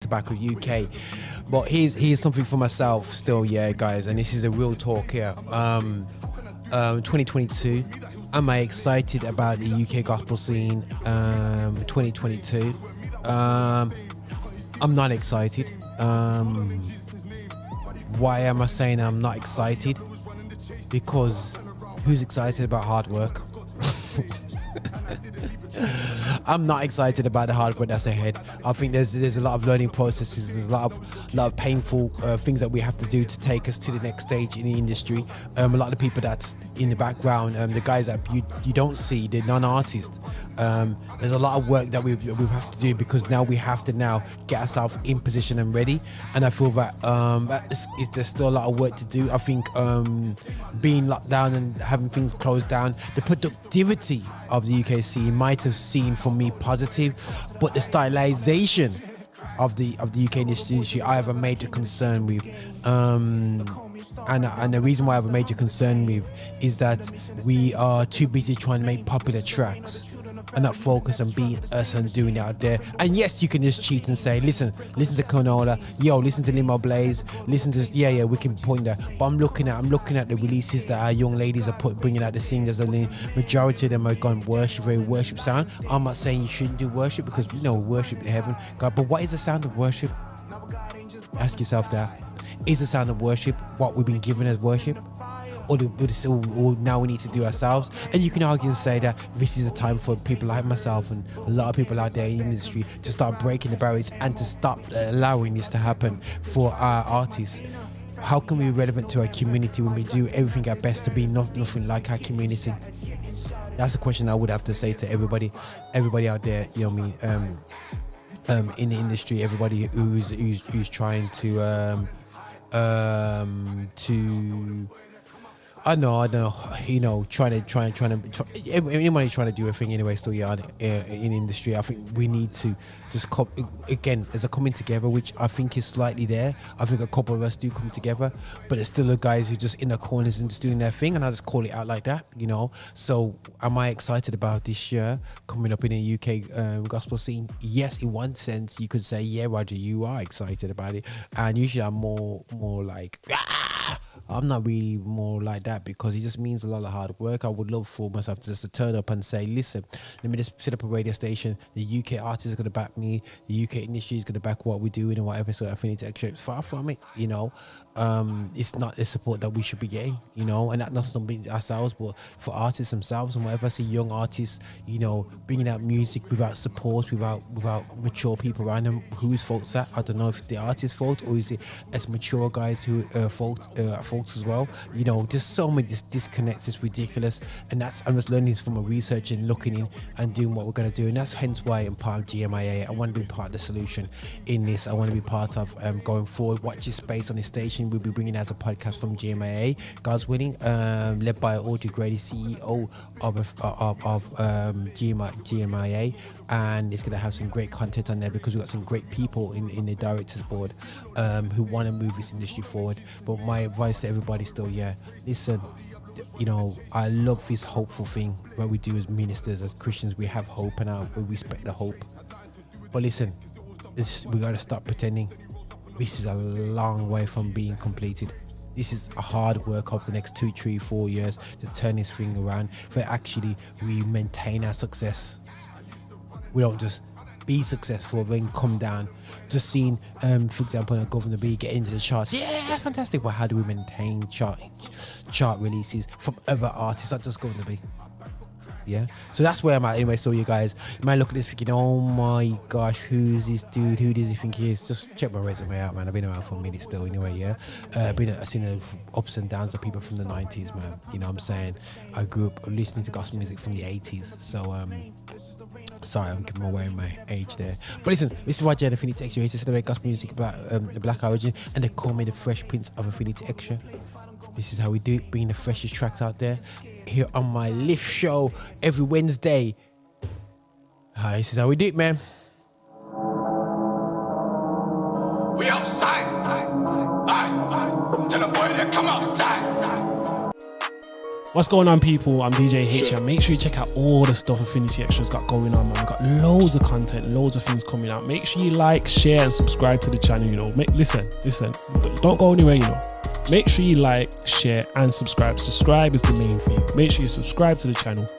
Tobacco UK. But here's something for myself still, yeah, guys, and this is a real talk here. 2022, am I excited about the UK gospel scene? 2022, I'm not excited. Why am I saying I'm not excited? Because who's excited about hard work? I'm not excited about the hard work that's ahead. I think there's a lot of learning processes, there's a lot of painful things that we have to do to take us to the next stage in the industry. A lot of people that's in the background, the guys that you don't see, the non-artists. There's a lot of work that we have to do, because now we have to get ourselves in position and ready. And I feel that there's still a lot of work to do. I think being locked down and having things closed down, the productivity of the UK scene might have seemed for me positive, but the stylization of the UK industry I have a major concern with. And the reason why I have a major concern with is that we are too busy trying to make popular tracks and not focus on being us and doing it out there. And yes, you can just cheat and say, listen to Canola, listen to Limo Blaze, listen to we can point that. But I'm looking at the releases that our young ladies are bringing out, the singers, and the majority of them are going very worship sound. I'm not saying you shouldn't do worship, because we know worship in heaven, God. But what is the sound of worship? Ask yourself that. Is the sound of worship what we've been given as worship? Or now we need to do ourselves? And you can argue and say that this is a time for people like myself and a lot of people out there in the industry to start breaking the barriers and to stop allowing this to happen for our artists. How can we be relevant to our community when we do everything our best to be nothing like our community? That's a question I would have to say to everybody out there, you know what I mean, in the industry, everybody who's trying to I know, you know, anybody trying to do a thing anyway, still, in industry. I think we need to just again, there's a coming together, which I think is slightly there. I think a couple of us do come together, but it's still the guys who just in the corners and just doing their thing, and I just call it out like that, you know. So am I excited about this year coming up in the UK gospel scene? Yes, in one sense, you could say, yeah, Roger, you are excited about it. And usually I'm more like, I'm not really more like that, because it just means a lot of hard work. I would love for myself just to turn up and say, listen, let me just set up a radio station. The UK artists are going to back me. The UK industry is going to back what we're doing and whatever. So Affinity Extra, it's far from it, you know. It's not the support that we should be getting, you know, and that's not being ourselves, but for artists themselves and whatever. I see young artists, you know, bringing out music without support, without mature people around them. Whose fault's that? I don't know if it's the artist's fault, or is it as mature guys who faults as well. You know, just so many disconnects. It's ridiculous, and I'm just learning this from a research and looking in and doing what we're going to do, and that's hence why I'm part of GMIA. I want to be part of the solution in this. I want to be part of going forward. Watch this space on this station. We'll be bringing out a podcast from GMIA, God's willing, led by Audrey Grady, CEO of GMIA, and it's going to have some great content on there, because we've got some great people in the directors board who want to move this industry forward. But my advice to everybody still, listen, you know, I love this hopeful thing what we do as ministers, as Christians. We have hope, and we respect the hope. But listen, we got to stop pretending. This is a long way from being completed. This is a hard work of the next 2, 3, 4 years to turn this thing around, for actually we maintain our success. We don't just be successful then come down. Just seen for example, Governor B get into the charts, fantastic, but how do we maintain chart releases from other artists, not just Governor B? So that's where I'm at anyway. So you guys, you might look at this thinking, oh my gosh, who's this dude, who does he think he is? Just check my resume out, man. I've been around for a minute still anyway. I've seen the ups and downs of people from the 90s, man. You know what I'm saying? I grew up listening to gospel music from the 80s, so sorry, I'm giving away my age there. But listen, this is why Jen Affinity Extra is to celebrate gospel music about the black origin, and they call me the Fresh Prince of Affinity Extra. This is how we do it, bringing the freshest tracks out there here on my Lift show every Wednesday. This is how we do it, man. We outside. Tell the boy to come outside. What's going on, people? I'm DJ H, and make sure you check out all the stuff Affinity Extras got going on, man. We've got loads of content, loads of things coming out. Make sure you like, share, and subscribe to the channel. You know, listen, don't go anywhere. You know, make sure you like, share, and subscribe. Subscribe is the main thing. Make sure you subscribe to the channel.